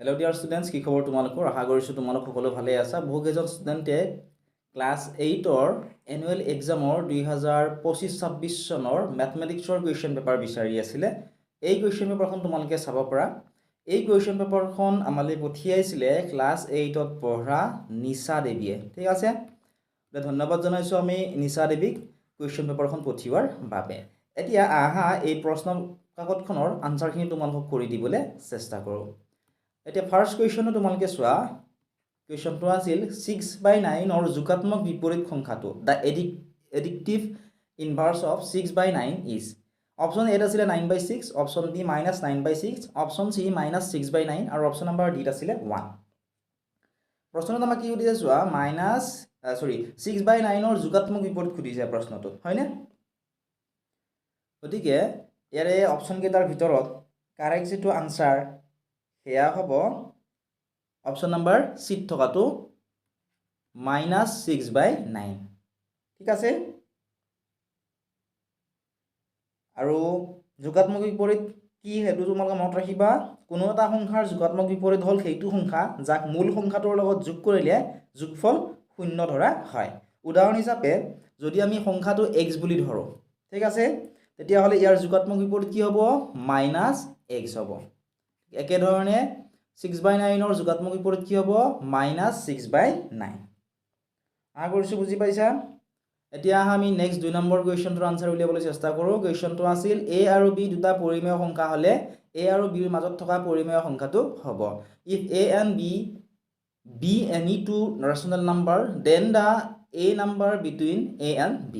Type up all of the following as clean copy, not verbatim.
Hello dear students, কি খবৰ তোমালোকৰ? আশা কৰিছো তোমালোক সকলো ভালে আছা। বহুকেইজন ষ্টুডেণ্টে ক্লাছ 8ৰ এনুৱেল এক্সামৰ 2025-26 চনৰ মেথমেটিক্সৰ কুৱেশ্যন পেপাৰ বিচাৰি আছিলে। এই কুৱেশ্যন পেপাৰখন তোমালোকে চাব পাৰা। এই কুৱেশ্যন পেপাৰখন আমালৈ পঠিয়াইছিলে ক্লাছ 8ত পঢ়া নিশা দেৱীয়ে। ঠিক আছে? ধন্যবাদ জনাইছো আমি নিশা দেৱীক কুৱেশ্যন পেপাৰখন পঠিওৱাৰ বাবে। এতিয়া আহা এই প্ৰশ্ন কাকতখনৰ আনসাৰখিনি তোমালোকক কৰি দিবলৈ চেষ্টা কৰোঁ। এতিয়া ফাৰ্ষ্ট কুৱেশ্যনটো তোমালোকে চোৱা। কুৱেশ্যনটো আছিল 6/9 ৰ যোগাত্মক বিপৰীত সংখ্যাটো দ্য এডিক্টিভ inverse of 6/9 is. Option A আছিলে 9/6, অপশ্যন বি -9/6, অপশ্যন চি -6/9 আৰু অপশ্যন নম্বৰ ডি আছিলে 1। প্ৰশ্নটো আমাক কি সুধিছে চোৱা, 6/9 ৰ যোগাত্মক বিপৰীত সুধিছে প্ৰশ্নটো, হয়নে? গতিকে ইয়াৰে অপশ্যন কেইটাৰ ভিতৰত কাৰেক্ট যিটো আনসাৰ সেয়া হ'ব অপশ্যন নম্বৰ চিত থকাটো -6/9। ঠিক আছে? আৰু যোগাত্মক বিপৰীত কি সেইটো তোমালোকে মনত ৰাখিবা। কোনো এটা সংখ্যাৰ যোগাত্মক বিপৰীত হ'ল সেইটো সংখ্যা যাক মূল সংখ্যাটোৰ লগত যোগ কৰিলে যোগফল 0 ধৰা হয়। উদাহৰণ হিচাপে যদি আমি সংখ্যাটো x বুলি ধৰোঁ, ঠিক আছে, তেতিয়াহ'লে ইয়াৰ যোগাত্মক বিপৰীত কি হ'ব? -x হ'ব। একেধৰণে 6/9 ৰ যোগাত্মক বিপৰীত কি হ'ব? -6/9। আশা কৰিছোঁ বুজি পাইছা। এতিয়া আমি নেক্সট 2 নম্বৰ কুৱেশ্যনটোৰ আনসাৰ উলিয়াবলৈ চেষ্টা কৰোঁ। কুৱেশ্যনটো আছিল a আৰু b দুটা পৰিমেয় সংখ্যা হ'লে a আৰু b ৰ মাজত থকা পৰিমেয় সংখ্যাটো হ'ব। If a and b be any two rational number, then the a number between a and b.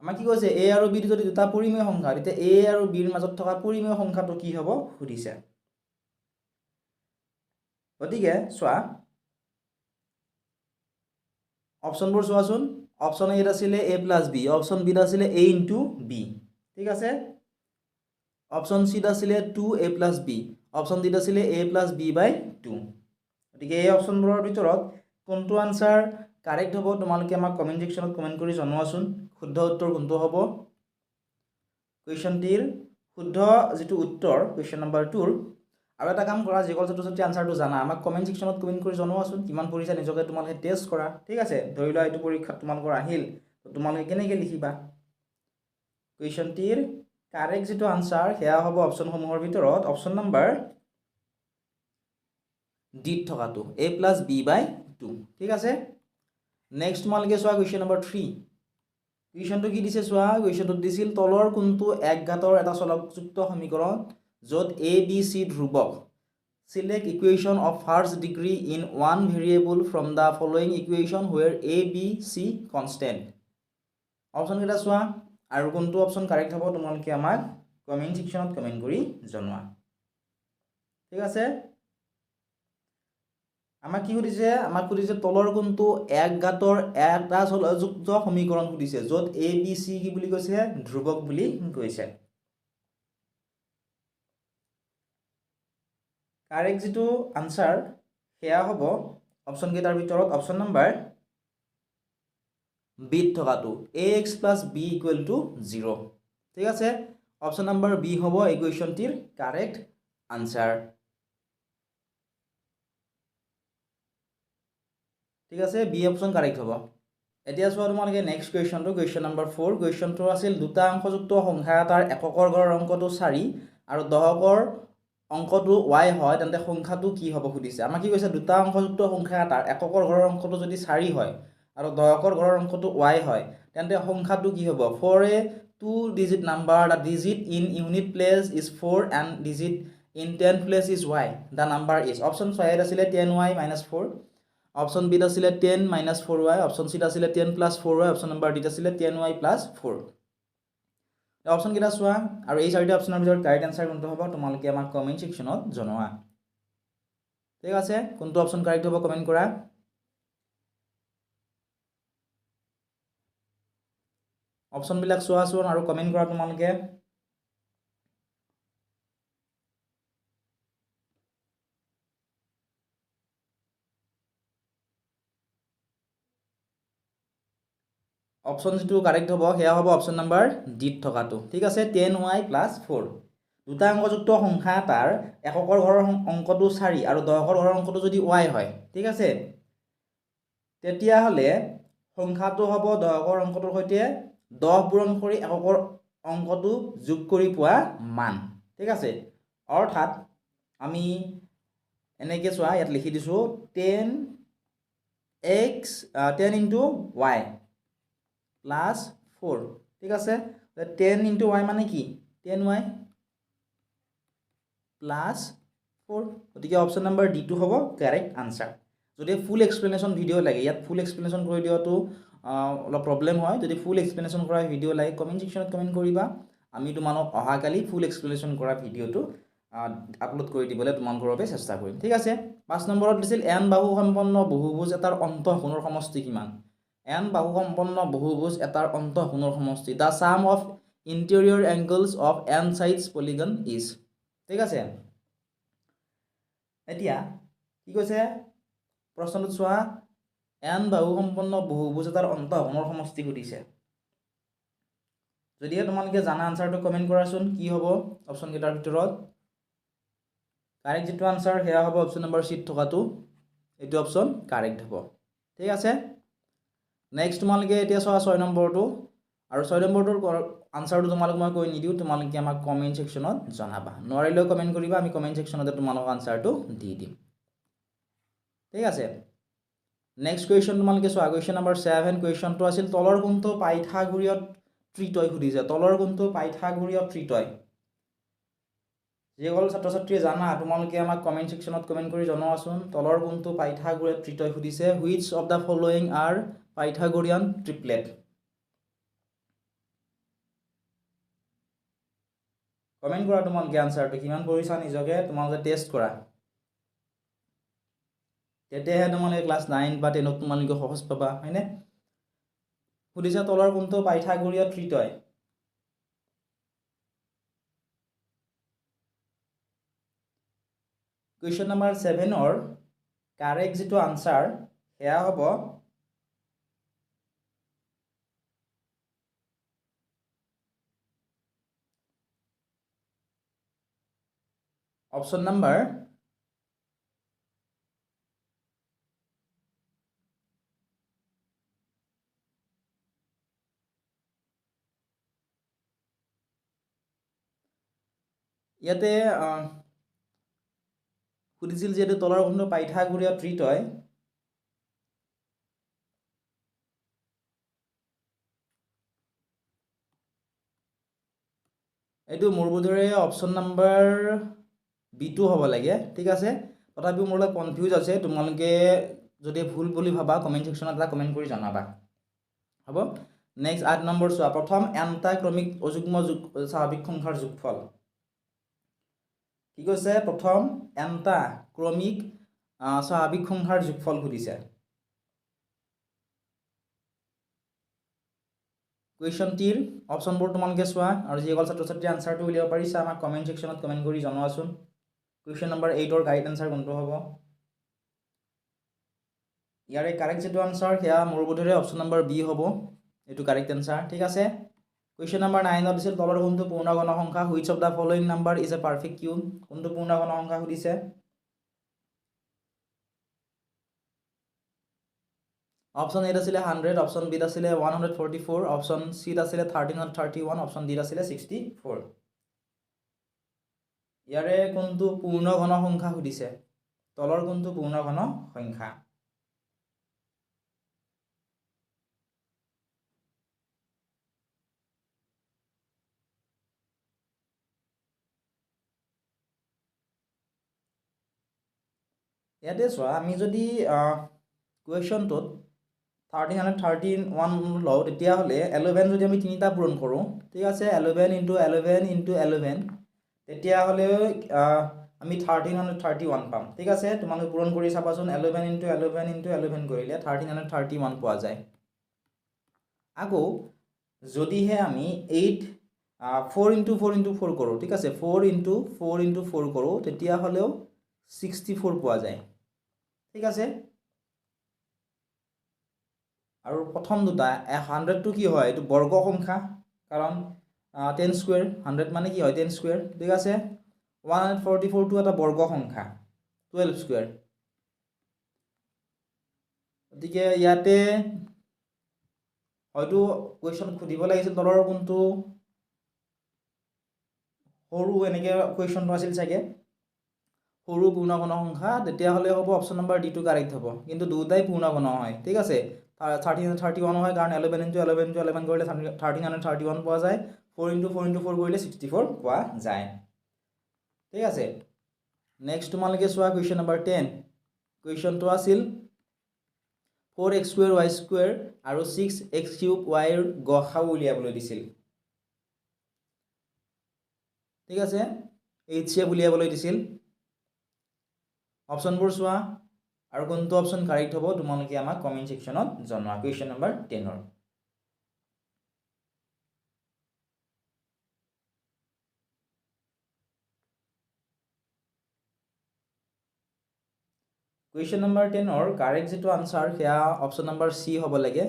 আমাক কি কৈছে? a আৰু b যদি দুটা পৰিমেয় সংখ্যা, তেতিয়া a আৰু b ৰ মাজত থকা পৰিমেয় সংখ্যাটো কি হ'ব সুধিছে। গতিকে চোৱা অপশ্যনবোৰ চোৱাচোন। অপশ্যন এ আছিলে a + b, অপশ্যন বি আছিলে a × b, ঠিক আছে। অপশ্যন চি আছিলে 2a + b, অপশ্যন ডি আছিলে a + b/2। গতিকে এই অপশ্যনবোৰৰ ভিতৰত কোনটো আনসাৰ কাৰেক্ট হ'ব তোমালোকে আমাক কমেণ্ট ছেকশ্যনত কমেণ্ট কৰি জনোৱাচোন। শুদ্ধ উত্তৰ কোনটো হ'ব? কুৱেশ্যনটিৰ শুদ্ধ যিটো উত্তৰ কুৱেশ্যন নম্বৰ 2ৰ, আৰু এটা কাম কৰা, যিসকল ছাত্ৰ ছাত্ৰী আনসাৰটো জানা আমাক কমেণ্ট ছেকশ্যনত কমেণ্ট কৰি জনোৱাচোন। কিমান পঢ়িছা নিজকে তোমালোকে টেষ্ট কৰা, ঠিক আছে। ধৰি লোৱা এইটো পৰীক্ষাত তোমালোকৰ আহিল, তোমালোকে কেনেকৈ লিখিবা? কুৱেশ্যনটিৰ কাৰেক্ট যিটো আনসাৰ সেয়া হ'ব অপশ্যনসমূহৰ ভিতৰত অপশ্যন নম্বৰ ডিত থকাটো a + b/2, ঠিক আছে। নেক্সট তোমালোকে চোৱা কুৱেশ্যন নম্বৰ 3। কুৱেশ্যনটো কি দিছে চোৱা। কুৱেশ্যনটোত দিছিল তলৰ কোনটো এক ঘাতৰ এটা চলকযুক্ত সমীকৰণ য'ত a b c ধ্ৰুৱক। Select equation of first degree in one variable from the following equation where a b c constant. Option কেইটা চোৱা আৰু কোনটো অপশ্যন কাৰেক্ট হ'ব তোমালোকে আমাক কমেণ্ট ছেকশ্যনত কমেণ্ট কৰি জনোৱা, ঠিক আছে। আমাক কি সুধিছে? আমাক সুধিছে তলৰ কোনটো এক ঘাতৰ এটা চলকযুক্ত সমীকৰণ সুধিছে য'ত a b c কি বুলি কৈছে? ধ্ৰুৱক বুলি কৈছে। কাৰেক্ট যিটো আনসাৰ সেয়া হ'ব অপশ্যন কেইটাৰ ভিতৰত অপশ্যন নম্বৰ বিত থকাটো ax + b = 0, ঠিক আছে। অপশ্যন নম্বৰ বি হ'ব এই কুৱেশ্যনটিৰ কাৰেক্ট আনসাৰ, ঠিক আছে। বি অপশ্যন কাৰেক্ট হ'ব। এতিয়া চোৱা তোমালোকে নেক্সট কুৱেশ্যনটো, কুৱেশ্যন নম্বৰ 4। কুৱেশ্যনটো আছিল দুটা অংশযুক্ত সংখ্যা এটাৰ এককৰ ঘৰৰ অংকটো 4 আৰু দশকৰ অংকটো y হয়, তেন্তে সংখ্যাটো কি হ'ব সুধিছে। আমাক কি কৈছে? দুটা অংশযুক্ত সংখ্যা এটাৰ একৰ ঘৰৰ অংকটো যদি 4 হয় আৰু দশকৰ ঘৰৰ অংকটো y হয়, তেন্তে সংখ্যাটো কি হ'ব? For a 2-digit number, the digit in unit place is 4 and digit in 10 place is y. The number is, option 6 আছিলে 10y - 4, অপশ্যন বি আছিলে 10 - 4y, অপশ্যন চি আছিলে 10 + 4y, অপশ্যন নম্বৰ ডি আছিলে 10y + 4। Option কেইটা চোৱা আৰু এই চাৰিটা অপশ্যনৰ ভিতৰত কাৰেক্ট আনসাৰ কোনটো হ'ব তোমালোকে আমাক কমেণ্ট ছেকশ্যনত জনোৱা, ঠিক আছে। কোনটো অপশ্যন কাৰেক্ট হ'ব কমেণ্ট কৰা। অপশ্যনবিলাক চোৱাচোন আৰু কমেণ্ট কৰা তোমালোকে। অপশ্যন যিটো কাৰেক্ট হ'ব সেয়া হ'ব অপশ্যন নম্বৰ ডিত থকাটো, ঠিক আছে, 10y + 4। দুটা অংকযুক্ত সংখ্যা এটাৰ এককৰ ঘৰৰ অংকটো 4 আৰু দশকৰ ঘৰৰ অংকটো যদি y হয়, ঠিক আছে, তেতিয়াহ'লে সংখ্যাটো হ'ব দশকৰ অংকটোৰ সৈতে 10 পূৰণ কৰি এককৰ অংকটো যোগ কৰি পোৱা মান, ঠিক আছে। অৰ্থাৎ আমি এনেকৈ চোৱা, ইয়াত লিখি দিছোঁ 10 into y প্লাছ 4, ঠিক আছে। 10 into y মানে কি? 10y প্লাছ 4, গতিকে অপশ্যন নম্বৰ ডিটো হ'ব কাৰেক্ট আনচাৰ। যদি ফুল এক্সপ্লেনেশ্যন ভিডিঅ' লাগে, ইয়াত ফুল এক্সপ্লেনেশ্যন কৰি দিয়াটো অলপ প্ৰব্লেম হয়। যদি ফুল এক্সপ্লেনেশ্যন কৰা ভিডিঅ' লাগে কমেণ্ট ছেকশ্যনত কমেণ্ট কৰিবা, আমি তোমালোক অহাকালি ফুল এক্সপ্লেনেশ্যন কৰা ভিডিঅ'টো আপলোড কৰি দিবলৈ তোমালোকৰ বাবে চেষ্টা কৰিম, ঠিক আছে। 5 নম্বৰত দিছিল n বাহু সম্পন্ন বহুভুজ এটাৰ অন্তঃকোণৰ সমষ্টি কিমান? n বাহু সম্পন্ন বহুভুজ এটাৰ অন্তঃকোণৰ সমষ্টি, the sum of interior angles of n sides polygon is, ঠিক আছে। এতিয়া কি কৈছে প্ৰশ্নটোত চোৱা, n বাহু সম্পন্ন বহুভুজ এটাৰ অন্তঃকোণৰ সমষ্টি সুধিছে। যদিহে তোমালোকে জানা আনচাৰটো কমেণ্ট কৰাচোন, কি হ'ব অপশ্যন কেইটাৰ ভিতৰত। কাৰেক্ট যিটো আনচাৰ সেয়া হ'ব অপশ্যন নম্বৰ চিত থকাটো, এইটো অপশ্যন কাৰেক্ট হ'ব, ঠিক আছে। নেক্সট তোমালোকে এতিয়া চোৱা 6 নম্বৰটো, আৰু 6 নম্বৰটোৰ আনচাৰটো তোমালোক মই কৈ নিদিওঁ, তোমালোকে আমাক কমেণ্ট ছেকশ্যনত জনাবা, নোৱাৰিলেও কমেণ্ট কৰিবা, আমি কমেণ্ট ছেকশ্যনতে তোমালোকক আনচাৰটো দি দিম, ঠিক আছে। নেক্সট কুৱেশ্যন তোমালোকে চোৱা, কুৱেশ্যন নম্বৰ 7, কুৱেশ্যনটো আছিল তলৰ কোণটো পাইথাগোৰীয় ত্ৰিতয় সুধিছে, তলৰ কোণটো পাইথাগোৰীয় ত্ৰিতয়। যিসকল ছাত্ৰ ছাত্ৰীয়ে জানা তোমালোকে আমাক কমেণ্ট ছেকশ্যনত কমেণ্ট কৰি জনাবাচোন, তলৰ কোণটো পাইথাগোৰীয় ত্ৰিতয় সুধিছে, which of the following are Pythagorean triplet. Comment কৰা তোমালোকে আনচাৰটো, কিমান পঢ়িছা নিজকে তোমালোকে টেষ্ট কৰা, তেতিয়াহে তোমালোকে ক্লাছ 9 বা 10ত তোমালোকে সহজ পাবা, হয়নে? সুধিছে তলৰ কোণটো পাইথাগোৰীয় ত্ৰিতয়। কুৱেশ্যন নম্বৰ 7ৰ কাৰেক্ট যিটো আনচাৰ সেয়া হ'ব অপশ্যন নম্বৰ ইয়াতে সুধিছিল যিহেতু তলৰ কোণটো পাইথাগোৰীয় ত্ৰিতয়, এইটো মোৰ বোধেৰে অপশ্যন নম্বৰ বিটো হ'ব লাগে, ঠিক আছে। তথাপিও মোৰ অলপ কনফিউজ আছে, তোমালোকে যদি ভুল বুলি ভাবা কমেণ্ট ছেকশ্যনত এটা কমেণ্ট কৰি জনাবা, হ'ব। নেক্সট 8 নম্বৰ চোৱা, প্ৰথম nটা ক্ৰমিক অযুগ্ম স্বাভাৱিক সংখ্যাৰ যোগফল। কি কৈছে? প্ৰথম nটা ক্ৰমিক স্বাভাৱিক সংখ্যাৰ যোগফল সুধিছে। কুৱেশ্যনটিৰ অপশ্যনবোৰ তোমালোকে চোৱা, আৰু যিসকল ছাত্ৰ ছাত্ৰী আনচাৰটো উলিয়াব পাৰিছা আমাক কমেণ্ট ছেকশ্যনত কমেণ্ট কৰি জনাবাচোন। কুৱেশ্যন নম্বৰ 8ৰ কাৰেক্ট আনচাৰ কোনটো হ'ব? ইয়াৰে কাৰেক্ট যিটো আনচাৰ সেয়া মোৰ বোধেৰে অপশ্যন নম্বৰ বি হ'ব, এইটো কাৰেক্ট আনচাৰ, ঠিক আছে। কুৱেশ্যন নম্বৰ 9ত দিছিল তলৰ কোনটো পূৰ্ণগণ সংখ্যা, which of the following number is a perfect cube. কোনটো পূৰ্ণগণ সংখ্যা সুধিছে? অপশ্যন এত আছিলে 100, অপশ্যন বিত আছিলে 144, অপশ্যন চিত আছিলে 1331, অপশ্যন ডিত আছিলে 64। ইয়াৰে কোনটো পূৰ্ণগণ সংখ্যা সুধিছে? তলৰ কোনটো পূৰ্ণগণ সংখ্যা? ইয়াতে চোৱা, আমি যদি কুৱেশ্যনটোত 1331 লওঁ, তেতিয়াহ'লে 11 যদি আমি তিনিটা পূৰণ কৰোঁ, ঠিক আছে, 11 × 11 × 11, তেতিয়াহ'লে আমি 1331 পাম, ঠিক আছে। তোমালোকে পূৰণ কৰি চাবাচোন, 11 × 11 × 11 কৰিলে 1331 পোৱা যায়। আকৌ যদিহে আমি 4 × 4 × 4 কৰোঁ, ঠিক আছে, 4 × 4 × 4 কৰোঁ, তেতিয়াহ'লেও 64 পোৱা যায়, ঠিক আছে। আৰু প্ৰথম দুটা 100টো কি হয়? এইটো বৰ্গ সংখ্যা, কাৰণ 10 স্কোয়াৰ 100 মানে কি হয় 10 স্কোয়াৰ ঠিক আছে 144 টো এটা বৰ্গ সংখ্যা 12 স্কোয়াৰ গতিকে ইয়াতে হয়তো কোৱেশ্চন সুধিব লাগিছিল তলৰ কোনটো সৰু এনেকৈ কুৱেশ্যনটো আছিল চাগে সৰু পূৰ্ণগণ সংখ্যা তেতিয়াহ'লে হ'ব অপশ্যন নম্বৰ ডি টো কাৰেক্ট হ'ব কিন্তু দুটাই পূৰ্ণগণ হয় ঠিক আছে 31 হয় কাৰণ 11 into 11 into 11 কৰিলে 1331 পোৱা যায় 4 into 4 into 4 কৰিলে 64 পোৱা যায় ঠিক আছে নেক্সট তোমালোকে চোৱা কুৱেশ্যন নম্বৰ 10 কুৱেশ্যনটো আছিল 4x square y square আৰু 6x cube y ৰ গসাউ উলিয়াবলৈ দিছিল ঠিক আছে HCF উলিয়াবলৈ দিছিল অপশ্যনবোৰ চোৱা আৰু কোনটো অপশ্যন কাৰেক্ট হ'ব তোমালোকে আমাক কমেন্ট সেকশনত জনোৱা কুৱেশ্যন নম্বৰ 10 ৰ কুৱেশ্যন নম্বৰ 10 ৰ কাৰেক্ট যেটো আনসাৰ সেয়া অপশ্যন নম্বৰ সি হ'ব লাগে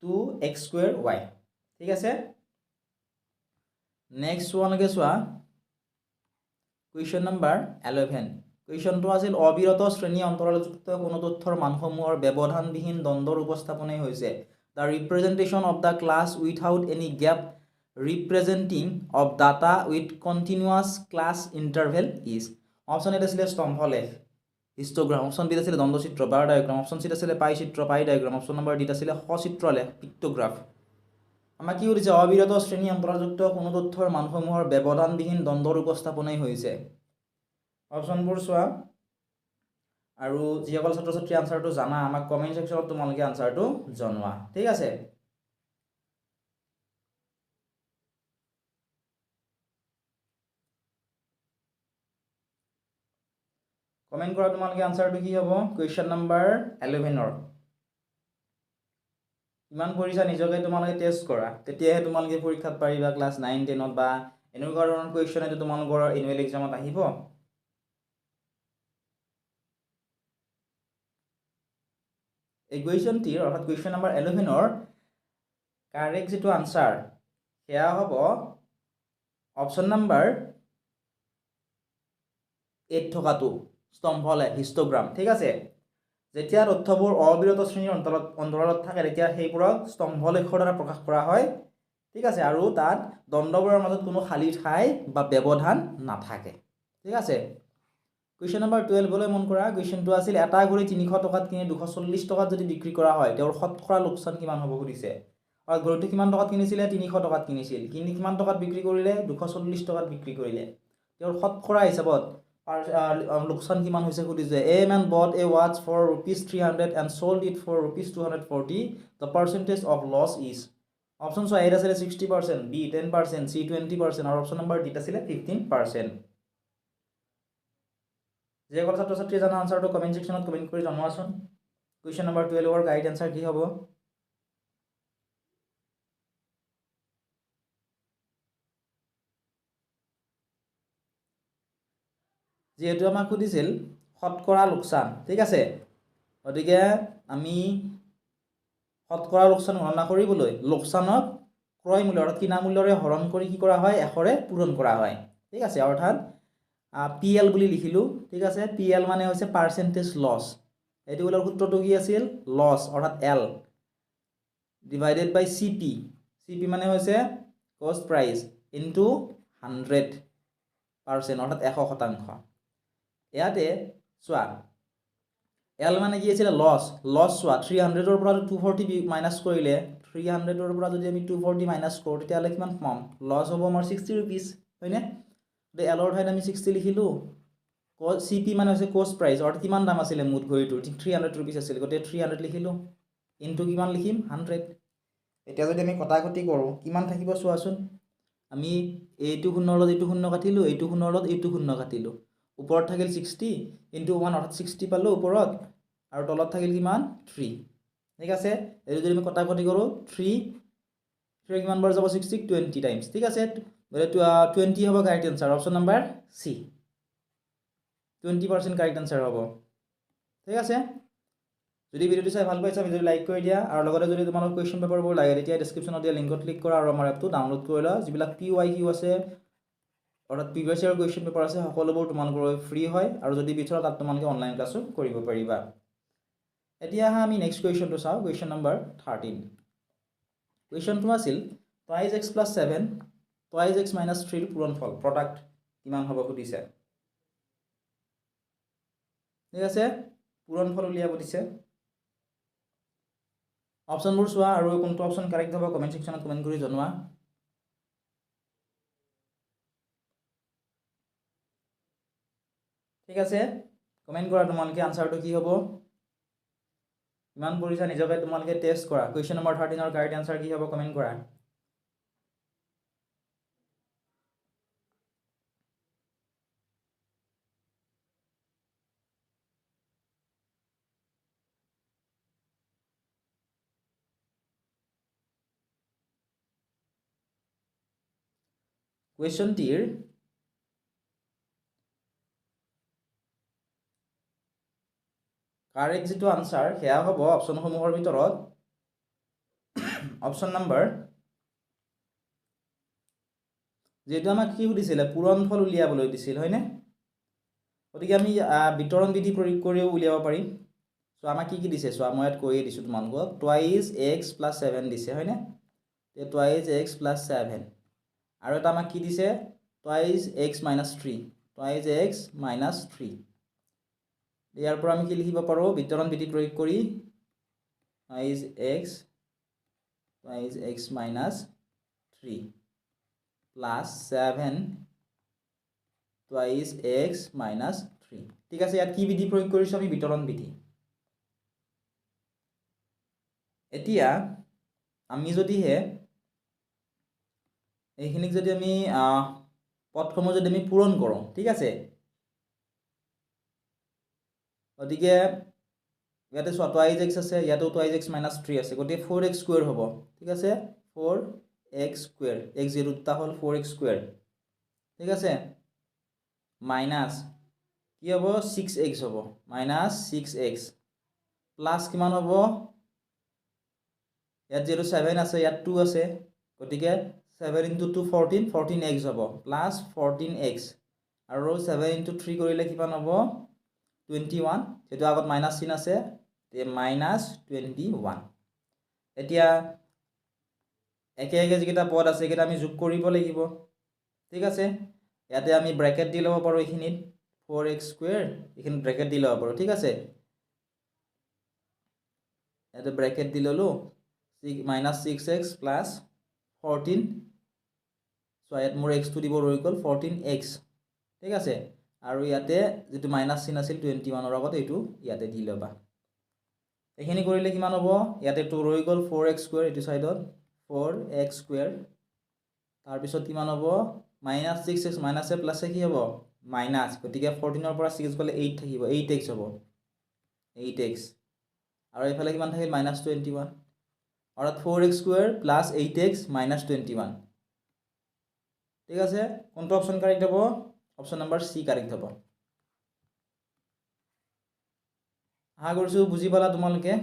2x square y ঠিক আছে নেক্সট ওয়ানকে চোৱা কুৱেশ্যন নম্বৰ 11 কুৱেশ্যনটো আছিল অবিৰত শ্ৰেণী অন্তৰালযুক্ত কোনো তথ্যৰ মানসমূহৰ ব্যৱধানবিহীন দ্বন্দ্বৰ উপস্থাপনাই হৈছে the representation of the class without any gap representing of data with continuous class interval is option A আছিল স্তম্ভলেখ হিস্টোগ্ৰাম অপশ্যন বি আছিল দ্বন্দ্বচিত্ৰ বাৰ ডায়াগ্ৰাম অপশ্যন সি আছিল পাই চিত্ৰ পাই ডায়াগ্ৰাম অপশ্যন নম্বৰ ডি আছিল সচিত্ৰলেখ পিক্টোগ্ৰাফ আমাক কি কৰিছে অবিৰত শ্ৰেণী অন্তৰালযুক্ত কোনো তথ্যৰ মানসমূহৰ ব্যৱধানবিহীন দ্বন্দ্বৰ উপস্থাপনাই হৈছে অপশ্যনবোৰ চোৱা আৰু যিসকল ছাত্ৰ ছাত্ৰী আনসাৰটো জানা আমাক কমেন্ট সেকশনত তোমালোকে আনসাৰটো জনোৱা ঠিক আছে কমেন্ট কৰা তোমালোকে আনসাৰটো কি হ'ব কুৱেশ্যন নম্বৰ 11 ৰ ইমান পঢ়িছা নিজকে তোমালোকে টেষ্ট কৰা তেতিয়াহে তোমালোকে পৰীক্ষাত পাৰিবা ক্লাছ 9 10 ত বা এনেকুৱা ধৰণৰ কুৱেশ্যন এটো তোমালোকৰ এনুৱেল এক্সামত আহিব এই কুৱেশ্যনটিৰ অৰ্থাৎ কুৱেশ্যন নম্বৰ 11 ৰ কাৰেক্ট যেটো আনসাৰ সেয়া হ'ব অপশ্যন নম্বৰ 8 থকাটো স্তম্ভলেখ হিস্টোগ্ৰাম ঠিক আছে যেতিয়া তথ্যবোৰ অবিৰত শ্ৰেণীৰ অন্তৰালত থাকে তেতিয়া সেইবোৰক স্তম্ভলেখৰ দ্বাৰা প্ৰকাশ কৰা হয় ঠিক আছে আৰু তাত দ্বন্দ্ববোৰৰ মাজত কোনো খালী ঠাই বা ব্যৱধান নাথাকে ঠিক আছে কুৱেশ্যন নম্বৰ 12 লৈ মন কৰা কুৱেশ্যনটো আছিল এটা ঘড়ী 300 টকাত কিনি 240 টকাত যদি বিক্ৰী কৰা হয় তেওঁৰ শতকৰা লোকচান কিমান হ'ব সুধিছে আৰু ঘড়ীটো কিমান টকাত কিনিছিলে 300 টকাত কিনিছিল কিনি কিমান টকাত বিক্ৰী কৰিলে 240 টকাত বিক্ৰী কৰিলে তেওঁৰ শতকৰা হিচাপত লোকচান কিমান হৈছে সুধিছে a man bought a watch for ₹300 and sold it for ₹240 the percentage of loss is option চোৱা a আছিল 60% b 10% c 20% আৰু অপশ্যন নম্বৰ d আছিল 15% যিসকল ছাত্ৰ ছাত্ৰী জানা আনসাৰটো কমেন্ট সেকশনত কমেন্ট কৰি জনোৱাচোন কুৱেশ্যন নম্বৰ 12 ৰ কাৰেক্ট আনসাৰ কি হ'ব যেহেতু আমাক সুধিছিল শতকৰা লোকচান ঠিক আছে গতিকে আমি শতকৰা লোকচান গণনা কৰিবলৈ লোকচানক ক্ৰয় মূল্য অৰ্থাৎ কিনা মূল্যৰে হৰণ কৰি কি কৰা হয় এশৰে পূৰণ কৰা হয় ঠিক আছে অৰ্থাৎ PL বুলি লিখিলো ঠিক আছে PL মানে হৈছে পাৰ্চেন্টেজ লছ এটো ওলাৰ সূত্ৰটো কি আছিল লছ অৰ্থাৎ L ডিভাইডেড বাই CP CP মানে হৈছে কষ্ট প্ৰাইস ইনটু 100% অৰ্থাৎ 100% ইয়াতে চোৱা L মানে কি আছিল লছ চোৱা 300 ৰ পৰা 240 মাইনাস কৰিলে 300 ৰ পৰা যদি আমি 240 মাইনাস কৰো তেতিয়ালে কিমান পাম লছ হ'ব আমাৰ 60 रुपीस হয়নে তে L ৰ ঠাইত আমি 60 লিখিলো CP মানে হৈছে কষ্ট প্ৰাইস অৰ্থাৎ কিমান দাম আছিল মুঠ ঘড়ীটোৰ 300 रुपीस আছিল গতে 300 লিখিলো ইনটু কিমান লিখিম 100 এতিয়া যদি আমি কটাকটি কৰো কিমান থাকিব চোৱাচোন আমি এইটো শূন্য লগত এইটো শূন্য কাটিলো এইটো শূন্য লগত এইটো শূন্য কাটিলো ওপৰত থাকিল 60 ইনটু 1 অৰ্থাৎ 60 পালো ওপৰত আৰু তলত থাকিল কিমান 3 ঠিক আছে এই যদি আমি কটাকটি কৰো 3 কিমান বাৰ যাব 60 20 টাইমছ ঠিক আছে গলে 20 হ'ব কাৰেক্ট আনসাৰ অপশ্যন নম্বৰ সি 20% কাৰেক্ট আনসাৰ হ'ব ঠিক আছে যদি ভিডিওটো চাই ভাল পাইছা ভিডিওটো লাইক কৰি দিয়া আৰু লগতে যদি তোমালোকৰ কুৱেশ্যন পেপাৰবোৰ লাগে তেতিয়া ডেছক্ৰিপশ্যনত দিয়া লিংকত ক্লিক কৰা আৰু আমাৰ এপটো ডাউনলোড কৰি লোৱা যিবিলাক PYQ আছে অৰ্থাৎ প্ৰিভিয়াছ ইয়াৰ কুৱেশ্যন পেপাৰ আছে সকলোবোৰ তোমালোকৰ ফ্ৰী হয় আৰু যদি বিচৰা তাত তোমালোকে অনলাইন ক্লাছো কৰিব পাৰিবা এতিয়া আমি নেক্সট কুৱেশ্যনটো চাওঁ কুৱেশ্যন নম্বৰ 13 কুৱেশ্যনটো আছিল twice x plus 7 twice x minus 3 ৰ পূৰণফল প্ৰডাক্ট কিমান হ'ব সুধিছে ঠিক আছে পূৰণফল উলিয়াব দিছে অপশনবোৰ চোৱা আৰু কোনটো অপশন কাৰেক্ট হ'ব কমেন্ট সেকশনত কমেন্ট কৰি জনোৱা ঠিক আছে কমেন্ট কৰা তোমালোকে আনসাৰটো কি হ'ব ইমান পৰিছা নিজকে তোমালোকে টেষ্ট কৰা কুৱেশ্যন নম্বৰ 13 ৰ কাৰেক্ট আনসাৰ কি হ'ব কমেন্ট কৰা কুৱেশ্যনটিৰ কাৰেক্ট যেটো আনসাৰ হেয়া হ'ব অপশনসমূহৰ ভিতৰত অপশন নম্বৰ যেটো আমাক কি সুধিছিলে পূৰণফল উলিয়াবলৈ দিছিল হয়নে গতিকে আমি বিতৰণ বিধি প্ৰয়োগ কৰিও উলিয়াব পাৰিম সো আমাক কি দিছে সো মই ইয়াত কৈয়ে দিছো তোমালোকক twice x plus 7 দিছে হয়নে তে twice x plus 7 আৰু এটা আমাক কি দিছে twice x minus 3 twice x minus 3 ইয়াৰ পৰা আমি কি লিখিব পাৰো বিতৰণ বিধি প্ৰয়োগ কৰি twice x minus 3 plus 7 twice x minus 3 ঠিক আছে ইয়াত কি বিধি প্ৰয়োগ কৰিছো আমি বিতৰণ বিধি এতিয়া আমি যদি হে এইখিনিক যদি আমি পদসমূহ যদি আমি পূৰণ কৰোঁ ঠিক আছে গতিকে ইয়াতে twice x আছে ইয়াতে twice x minus 3 আছে গতিকে 4x স্কয়াৰ হ'ব ঠিক আছে 4x স্কয়াৰ x এৰ দুটা হল 4x স্কয়াৰ ঠিক আছে মাইনাস কি হ'ব 6x হ'ব মাইনাস 6x প্লাস কিমান হ'ব ইয়াত যেটো 7 আছে ইয়াত 2 আছে গতিকে 7 into 2 14 14x হ'ব প্লাস 14x আৰু 7 into 3 কৰিলে কিমান হ'ব 21 যেটো আগত মাইনাস চিন আছে তে মাইনাস 21 এতিয়া একে একে যেটা পদ আছে যেটা আমি যোগ কৰিব লাগিব ঠিক আছে ইয়াতে আমি ব্ৰ্যাকেট দি লব পাৰো এখিনিত 4x স্কয়াৰ এখিনিত ব্ৰ্যাকেট দি লব পাৰো ঠিক আছে ইয়াতে ব্ৰ্যাকেট দি ললো minus 6x plus 14 so ইয়াত মোৰ x টু দি পাৱাৰ হৈ গল 14x ঠিক আছে আৰু ইয়াতে যেটো মাইনাস চিন আছিল 21 ৰ আগত এটো ইয়াতে দি লবা এখিনি কৰিলে কিমান হ'ব ইয়াতে 2 ৰৈ গল 4x স্কয়াৰ এটো সাইডত 4x স্কয়াৰ তাৰ পিছত কিমান হ'ব minus 6x minus a plus a কি হ'ব মাইনাস গতিকে 14 ৰ পৰা 6 গলে 8 থাকিব 8x হ'ব 8x আৰু এফালে কিমান থাকিল minus 21 অর্থাৎ 4x square plus 8x minus 21 ঠিক আছে কোনটো অপশন কারেক্ট হ'ব অপশন নাম্বার সি কারেক্ট হ'ব আশা কৰিছো বুজি পালা তোমালোকে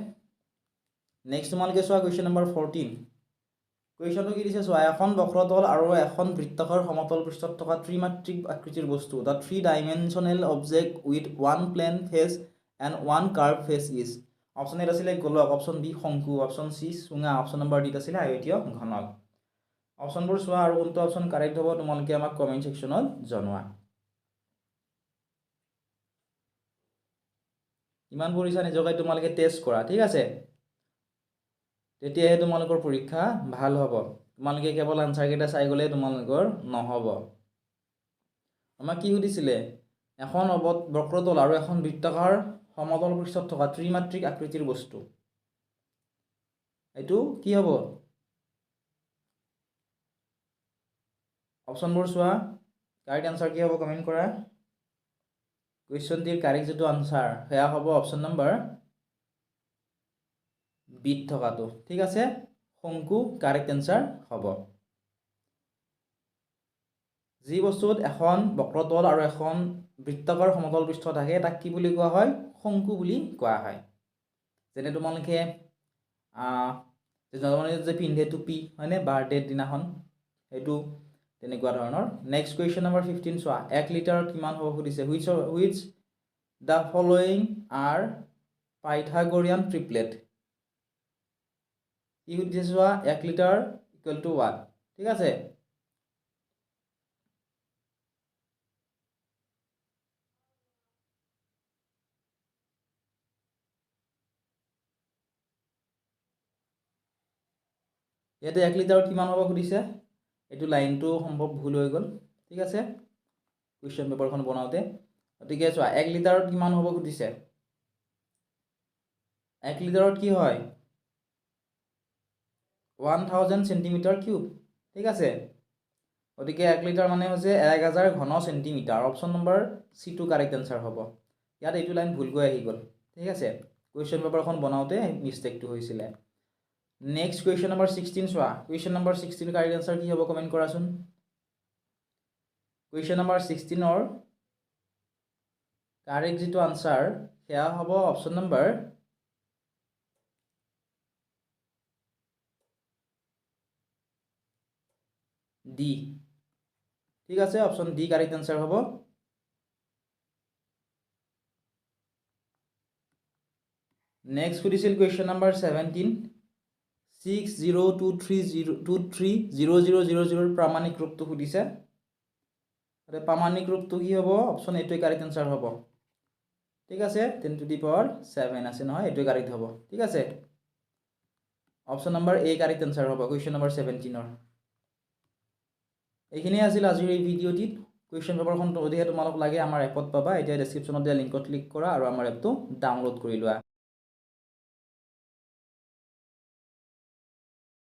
নেক্সট তোমালোকে চোৱা কোৱেশ্চন নাম্বাৰ 14 কোৱেশ্চনটো কি দিছে চোৱা এখন বক্ৰতল আৰু এখন বৃত্তাকাৰ সমতল পৃষ্ঠত থকা ত্ৰিমাত্ৰিক আকৃতিৰ বস্তু the 3 dimensional object with one plane face and one curve face is option A আছিল গোলক অপশন বি শংকু অপশন সি সুঙা অপশন নাম্বার ডি আছিল আয়তীয় ঘনক অপশনবোৰ চোৱা আৰু কোনটো অপশন কাৰেক্ট হ'ব তোমালোকে আমাক কমেন্ট সেকশনত জনোৱা ইমান পৰিছা নিজকে তোমালোকে টেষ্ট কৰা ঠিক আছে তেতিয়াহে তোমালোকৰ পৰীক্ষা ভাল হ'ব তোমালোকে কেৱল আনসাৰ কেইটা চাই গলে তোমালোকৰ নহব আমাক কি সুধিছিলে এখন বক্ৰতল আৰু এখন বৃত্তাকাৰ সমতল পৃষ্ঠত থকা ত্ৰিমাত্ৰিক আকৃতিৰ বস্তু এটো কি হ'ব অপশনবোৰ চোৱা কাৰেক্ট আনসাৰ কি হ'ব কমেন্ট কৰা কোৱেশ্চনটিৰ কারেক্ট যেটো আনসার হেয়া হ'ব অপশন নাম্বার বিত থকাটো ঠিক আছে শংকু কারেক্ট আনসার হ'ব যি বস্তুত এখন বক্ৰতল আৰু এখন বৃত্তাকাৰ সমতল পৃষ্ঠ থাকে তাক কি বুলি কোৱা হয় শংকু বুলি কোৱা হয় যেনে তোমালোকে জন্মদিনত যে পিন্ধে টুপি হয়নে বাৰ্থডে দিনাখন সেইটো তেনেকুৱা ধৰণৰ নেক্সট কুৱেশ্যন নম্বৰ 15 চোৱা 1 লিটাৰত কিমান হ'ব সুধিছে which the following are Pythagorean ট্ৰিপলেট কি সুধিছে চোৱা 1 লিটাৰ ইকুৱেল টু 1 ঠিক আছে ইয়াতে 1 লিটাৰত কিমান হ'ব সুধিছে এইটো লাইনটো সম্ভৱ ভুল হৈ গ'ল ঠিক আছে কুৱেশ্যন পেপাৰখন বনাওঁতে গতিকে চোৱা 1 লিটাৰত কিমান হ'ব সুধিছে 1 লিটাৰত কি হয় 1000 সেন্টিমিটাৰ কিউব ঠিক আছে গতিকে 1 লিটাৰ মানে হৈছে 1000 ঘন সেন্টিমিটাৰ অপশ্যন নম্বৰ সি টু কাৰেক্ট আনসাৰ হ'ব ইয়াত এইটো লাইন ভুল গৈ আহি গ'ল ঠিক আছে কুৱেশ্যন পেপাৰখন বনাওঁতে মিষ্টেকটো হৈছিলে নেক্সট কুৱেশ্যন নম্বৰ 16 চোৱা কুৱেশ্যন নম্বৰ 16 কাৰেক্ট আনসাৰ কি হ'ব কমেণ্ট কৰাচোন কুৱেশ্যন নম্বৰ 16 ৰ কাৰেক্ট যেটো আনসাৰ সেয়া হ'ব অপশ্যন নম্বৰ ডি ঠিক আছে অপশ্যন ডি কাৰেক্ট আনসাৰ হ'ব নেক্সট সুধিছিল কুৱেশ্যন নম্বৰ 17 60230000 প্ৰামাণিক ৰূপটো সুধিছে প্ৰামাণিক ৰূপটো কি হ'ব অপশ্যন এটোৱে কাৰেক্ট আনসাৰ হ'ব ঠিক আছে 10 টু দি পাৱাৰ 7 আছে নহয় এটোৱে কাৰেক্ট হ'ব ঠিক আছে অপশ্যন নম্বৰ এ কাৰেক্ট আনসাৰ হ'ব কুৱেশ্যন নম্বৰ 17 ৰ এইখিনি আছিল আজিৰ এই ভিডিঅ'টিত কুৱেশ্যন পেপাৰখন যদিহে তোমালোক লাগে আমাৰ এপত পাবা এতিয়া ডেছক্ৰিপশ্যনত দিয়া লিংকত ক্লিক কৰা আৰু আমাৰ এপটো ডাউনলোড কৰি লোৱা